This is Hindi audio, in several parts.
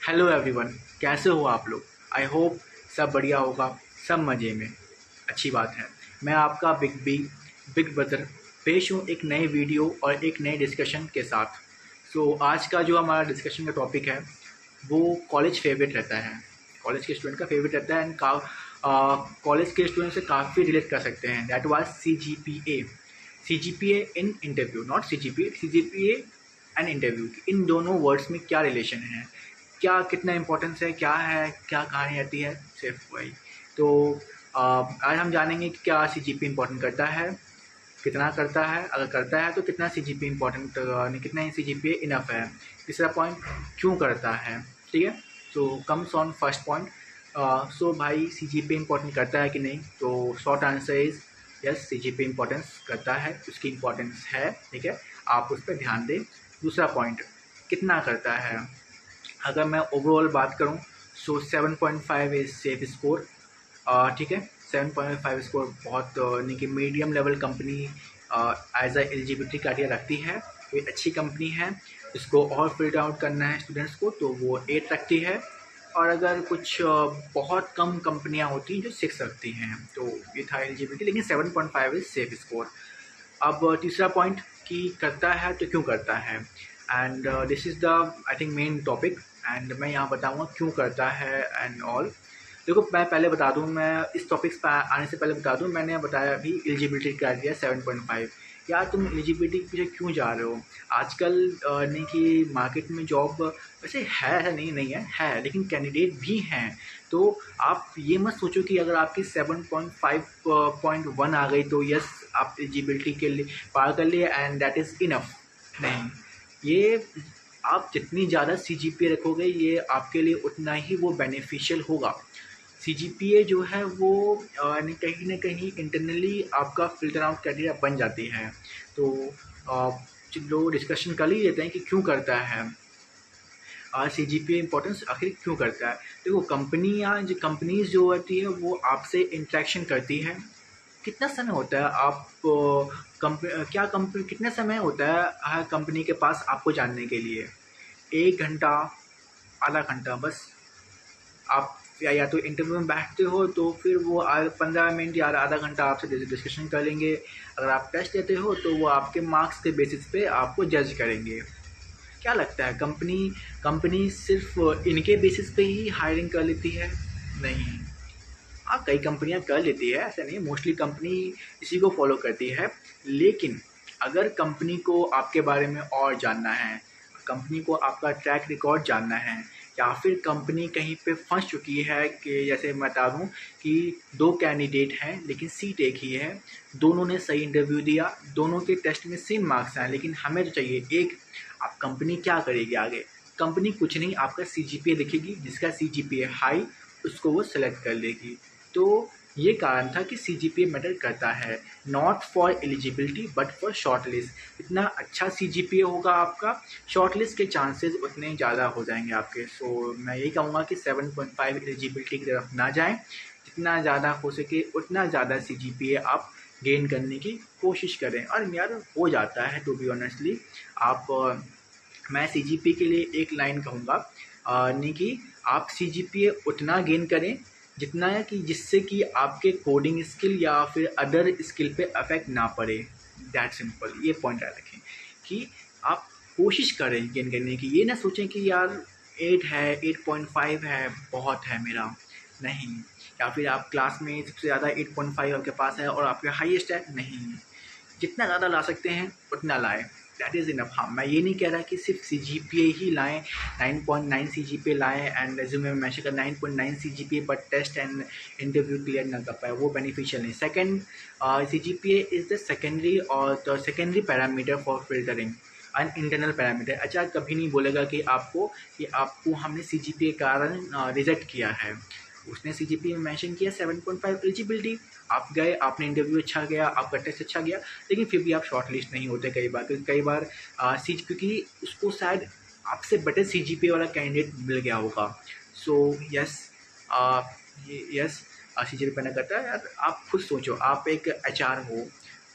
हेलो एवरीवन, कैसे हो आप लोग। आई होप सब बढ़िया होगा, सब मज़े में। अच्छी बात है। मैं आपका बिग ब्रदर पेश हूँ एक नए वीडियो और एक नए डिस्कशन के साथ। आज का जो हमारा डिस्कशन का टॉपिक है वो कॉलेज फेवरेट रहता है। कॉलेज के स्टूडेंट का फेवरेट रहता है एंड कॉलेज के स्टूडेंट से काफ़ी रिलेट कर सकते हैं। That was C G P A in interview, not C G P A and interview. इन दोनों वर्ड्स में क्या रिलेशन है, क्या कितना इम्पोर्टेंस है, क्या कहानी आती है, सिर्फ वही। तो आज हम जानेंगे कि क्या सी जी पी इम्पोर्टेंट करता है, कितना करता है, अगर करता है तो कितना सी जी पी इम्पोर्टेंट, कितना सी जी पी इनफ है। तीसरा पॉइंट, क्यों करता है। ठीक है। Comes on first point. भाई सी जी पी इम्पोर्टेंट करता है कि नहीं, तो short answer is yes, C G P importance करता है, उसकी इम्पोर्टेंस है। ठीक है, आप उस पर ध्यान दें। दूसरा पॉइंट, कितना करता है। अगर मैं ओवरऑल बात करूं, 7.5 इज सेफ स्कोर। ठीक है, 7.5 स्कोर बहुत यानी कि medium level company as a eligibility criteria रखती है। कोई अच्छी कंपनी है, इसको और फिल्टर आउट करना है स्टूडेंट्स को, तो वो 8 रखती है। और अगर कुछ बहुत कम कंपनियां होती हैं जो 6 रखती हैं, तो ये था एलिजिबिलिटी, लेकिन 7.5 इज सेफ स्कोर। अब तीसरा पॉइंट कि करता है तो क्यों करता है, and this is the I think main topic. And मैं यहाँ बताऊँगा क्यों करता है एंड ऑल। देखो, मैं पहले बता दूँ, मैं इस टॉपिक्स पर आने से पहले बता दूँ, मैंने बताया अभी एलिजिबिलिटी क्राइटेरिया 7.5। यार तुम एलिजिबिलिटी के पीछे क्यों जा रहे हो। आजकल नहीं कि मार्केट में जॉब वैसे है, ऐसा नहीं है, लेकिन कैंडिडेट भी हैं। तो आप ये मत सोचो कि अगर आपकी 7.5.1 आ गई तो यस, आप एलिजिबिलिटी के लिए पार कर लिए एंड दैट इज़ इनफ। नहीं, ये आप जितनी ज़्यादा सी जी पी रखोगे, ये आपके लिए उतना ही वो बेनिफिशियल होगा। सी जी पी ए जो है वो कहीं ना कहीं इंटरनली आपका फिल्टर आउट क्राइटेरिया बन जाती है। तो लोग डिस्कशन कर ही लेते हैं कि क्यों करता है सी जी पी इम्पोर्टेंस, आखिर क्यों करता है। देखो, कंपनीज जो होती है वो आपसे इंटरेक्शन करती है। कितना समय होता है आप कितना समय होता है हर कंपनी के पास आपको जानने के लिए। 1 घंटा, आधा घंटा बस। आप या तो इंटरव्यू में बैठते हो तो फिर वो 15 मिनट या आधा घंटा आपसे डिस्कशन कर लेंगे। अगर आप टेस्ट देते हो तो वो आपके मार्क्स के बेसिस पे आपको जज करेंगे। क्या लगता है, कंपनी सिर्फ इनके बेसिस पे ही हायरिंग कर लेती है? नहीं। हाँ, कई कंपनियां कर लेती है, ऐसा नहीं, मोस्टली कंपनी इसी को फॉलो करती है। लेकिन अगर कंपनी को आपके बारे में और जानना है, कंपनी को आपका ट्रैक रिकॉर्ड जानना है, या फिर कंपनी कहीं पे फंस चुकी है कि जैसे मैं बता दूँ कि 2 कैंडिडेट हैं लेकिन सीट एक ही है, दोनों ने सही इंटरव्यू दिया, दोनों के टेस्ट में सेम मार्क्स आए, लेकिन हमें तो चाहिए एक। अब कंपनी क्या करेगी आगे? कंपनी कुछ नहीं, आपका सी जी पी ए देखेगी, जिसका सी जी पी ए हाई उसको वो सेलेक्ट कर लेगी। तो ये कारण था कि सी जी पी ए मैटर करता है, not for eligibility but for short list. इतना अच्छा सी जी पी ए होगा आपका, शॉर्ट लिस्ट के चांसेस उतने ज़्यादा हो जाएंगे आपके। मैं यही कहूँगा कि 7.5 एलिजिबिलिटी की तरफ ना जाएं, जितना ज़्यादा हो सके उतना ज़्यादा सी जी पी ए आप गेन करने की कोशिश करें। और यार हो जाता है, टू बी ऑनेस्टली। आप मैं सी जी पी के लिए एक लाइन कहूँगा, नहीं कि आप सी जी पी ए उतना गेन करें जितना है कि जिससे कि आपके कोडिंग स्किल या फिर अदर स्किल पे अफेक्ट ना पड़े। दैट सिंपल, ये पॉइंट याद रखें कि आप कोशिश करें गेन करने की। ये ना सोचें कि यार 8 है, 8.5 है, बहुत है मेरा। नहीं। या फिर आप क्लास में सबसे ज़्यादा 8.5 आपके पास है और आपके हाईएस्ट है। नहीं, जितना ज़्यादा ला सकते हैं उतना लाएँ, दैट इज़ इनफ। हाँ, मैं ये नहीं कह रहा कि सिर्फ सी जी पी ए ही लाएँ, 9.9 सी जी पी ए लाएँ एंड रेज्यूमे में मैंशन कर 9.9 C G P A, but test and interview clear ना कर पाए, वो बेनिफिशियल नहीं। Second, C G P A is the secondary or the secondary parameter for filtering and internal parameter. अच्छा, कभी नहीं बोलेगा कि आपको हमने सी जी पी ए कारण रिजेक्ट किया है। उसने सी जी पी में मैंशन किया 7.5 एलिजिबिलिटी, आप गए, आपने इंटरव्यू अच्छा गया, आपका टेस्ट अच्छा गया, लेकिन फिर भी आप शॉर्ट लिस्ट नहीं होते कई बार, क्योंकि कई बार क्योंकि उसको शायद आपसे बेटर सी जी पी वाला कैंडिडेट मिल गया होगा। So yes, yes, C G P पैना करता है। यार आप खुद सोचो, आप एक एच आर हो,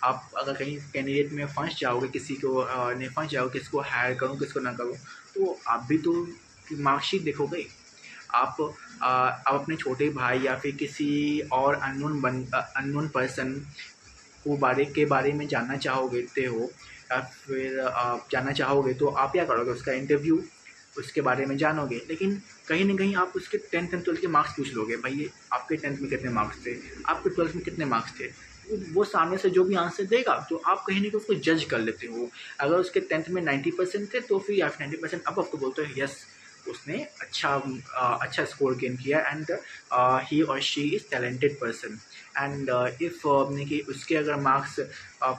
आप अगर कहीं कैंडिडेट में फंस जाओगे, किसी को नहीं फंस जाओगे, किसको हायर करूँ किसको ना करूँ, तो आप भी तो मार्कशीट देखोगे, आप अपने छोटे भाई या फिर किसी और अननोन पर्सन के बारे में जानना चाहोगे हो, या फिर आप जानना चाहोगे तो आप क्या करोगे, उसका इंटरव्यू, उसके बारे में जानोगे। लेकिन कहीं न कहीं आप उसके 10th एंड 12th के मार्क्स पूछ लोगे, भाई आपके 10th में कितने मार्क्स थे, आपके 12th में कितने मार्क्स थे। वो सामने से जो भी आंसर देगा तो आप कहीं न कहीं उसको जज कर लेते हो। अगर उसके 10th में 90% थे तो फिर या फिर 90% अब तो बोलते हो यस, उसने अच्छा स्कोर गेन किया एंड ही और she is talented person. And if कि उसके अगर मार्क्स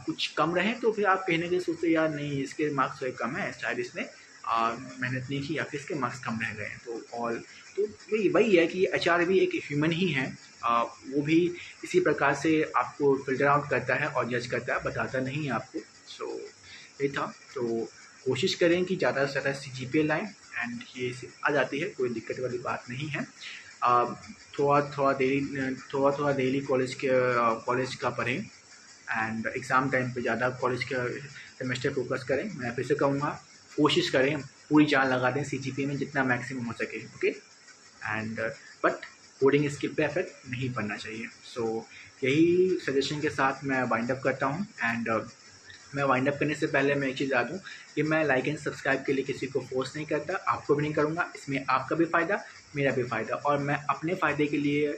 कुछ कम रहें तो फिर आप कहीं न कहीं सोचते हो यार नहीं, इसके मार्क्स थोड़े कम है, शायद इसने मेहनत नहीं की या फिर इसके मार्क्स कम रह गए हैं। तो वही है कि एचआर भी एक ह्यूमन ही है, वो भी इसी प्रकार से आपको फ़िल्टर आउट करता है और जज करता है, बताता नहीं है आपको। सो यही था। तो कोशिश करें कि ज़्यादा से ज़्यादा सीजीपीए लाएँ एंड ये आ जाती है, कोई दिक्कत वाली बात नहीं है। थोड़ा डेली कॉलेज का पढ़ें एंड एग्ज़ाम टाइम पे ज़्यादा कॉलेज का सेमेस्टर फोकस करें। मैं फिर से कहूँगा, कोशिश करें, पूरी जान लगा दें सीजीपीए में जितना मैक्सिमम हो सके, okay. And but coding skill पे इफेक्ट नहीं पड़ना चाहिए। सो यही सजेशन के साथ मैं वाइंड अप करता हूँ। एंड मैं वाइंड अप करने से पहले मैं एक चीज़ बता दूँ कि मैं लाइक एंड सब्सक्राइब के लिए किसी को फोर्स नहीं करता, आपको भी नहीं करूँगा। इसमें आपका भी फ़ायदा, मेरा भी फ़ायदा, और मैं अपने फ़ायदे के लिए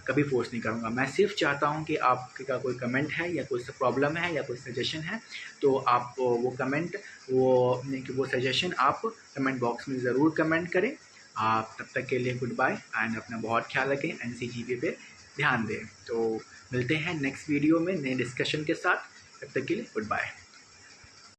कभी फोर्स नहीं करूँगा। मैं सिर्फ चाहता हूँ कि आपका कोई कमेंट है या कोई प्रॉब्लम है या कोई सजेशन है तो आप वो सजेशन आप कमेंट बॉक्स में ज़रूर कमेंट करें। आप तब तक के लिए गुड बाय एंड अपना बहुत ख्याल रखें, एनसीजीपी पे ध्यान दें। तो मिलते हैं नेक्स्ट वीडियो में नए डिस्कशन के साथ, तब तक के लिए गुड बाय।